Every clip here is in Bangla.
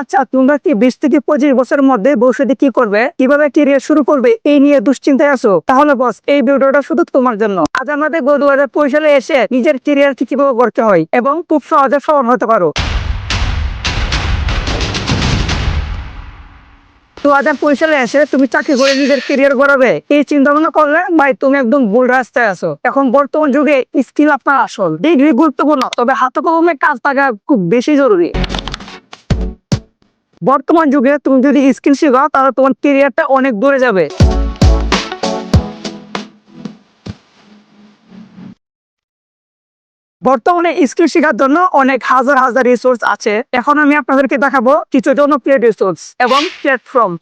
আচ্ছা, তোমরা কি 20 থেকে 25 বছরের মধ্যে ভবিষ্যতে কি করবে, কিভাবে ক্যারিয়ার শুরু করবে, এই নিয়ে দুশ্চিন্তায় আছো? তাহলে বস, এই ভিডিওটা শুধু তোমার জন্য। আজ আমরা দেখবো 2025 সালে এসে নিজের ক্যারিয়ার কিভাবে করতে হয় এবং খুব সহজে সফল হতে পারো। 2025 সালে এসে তুমি চাকরি করে নিজের ক্যারিয়ার গড়াবে, এই চিন্তা ভাবনা করলে ভাই তুমি একদম ভুল রাস্তায় আছো। এখন বর্তমান যুগে স্কিল আপনার আসল, ডিগ্রি গুরুত্বপূর্ণ, তবে হাতে কলমে কাজ থাকা খুব বেশি জরুরি। বর্তমান যুগে তুমি যদি স্কিল শিখো তাহলে তোমার ক্যারিয়ারটা অনেক দূরে যাবে। বর্তমানে স্কিল শেখার জন্য অনেক হাজার হাজার রিসোর্স আছে। এখন আমি আপনাদেরকে দেখাবো কিছু জনপ্রিয় রিসোর্স এবং প্ল্যাটফর্ম।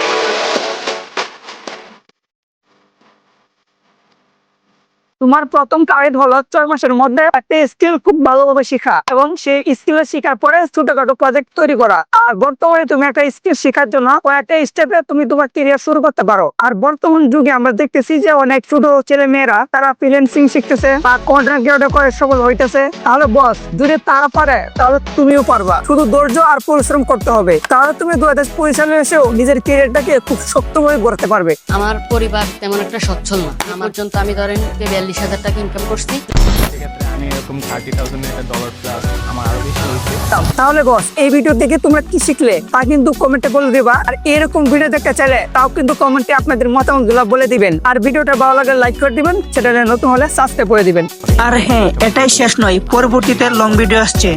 তোমার প্রথম টার্গেট হলো 6 মাসের মধ্যে একটা স্কিল খুব ভালোভাবে শেখা এবং সেই স্কিল শেখার পরে ছোটখাটো প্রজেক্ট তৈরি করা। আর বর্তমানে তুমি একটা স্কিল শেখার জন্য কয়েকটা স্টেপে তুমি তোমার ক্যারিয়ার শুরু করতে পারো। আর বর্তমান যুগে আমরা দেখতেছি যে অনেক ছোট ছেলে মেয়েরা তারা ফ্রিল্যান্সিং শিখতেছে বা কন্টেন্ট ক্রিয়েটর করে সফল হইতেছে। তাহলে বস, যদি তারা পারে তাহলে তুমিও পারবা, শুধু ধৈর্য আর পরিশ্রম করতে হবে। তাহলে তুমি 2025 সালে এসেও নিজের ক্যারিয়ারটাকে খুব শক্তভাবে গড়তে পারবে। আমার পরিবার তেমন একটা সচ্ছল না। আমার পর্যন্ত আমি ধরেন 42,000 টাকা ইনকাম করছি। সেক্ষেত্রে আমি এরকম $30,000 প্লাস আমার আরো বেশি হয়েছে। তাহলে বস, এই ভিডিও থেকে তোমরা কি শিখলে তা কিন্তু কমেন্টে বলে দিবা। আর এরকম ভিডিও দেখতে চাইলে তাও কিন্তু কমেন্টে আপনাদের মতামত গুলো বলে দিবেন। আর ভিডিওটা ভালো লাগলে লাইক করে দিবেন, চ্যানেলে নতুন হলে সাবস্ক্রাইব করে দিবেন। আর হ্যাঁ, এটাই শেষ নয়, পরবর্তীতে লং ভিডিও আসছে।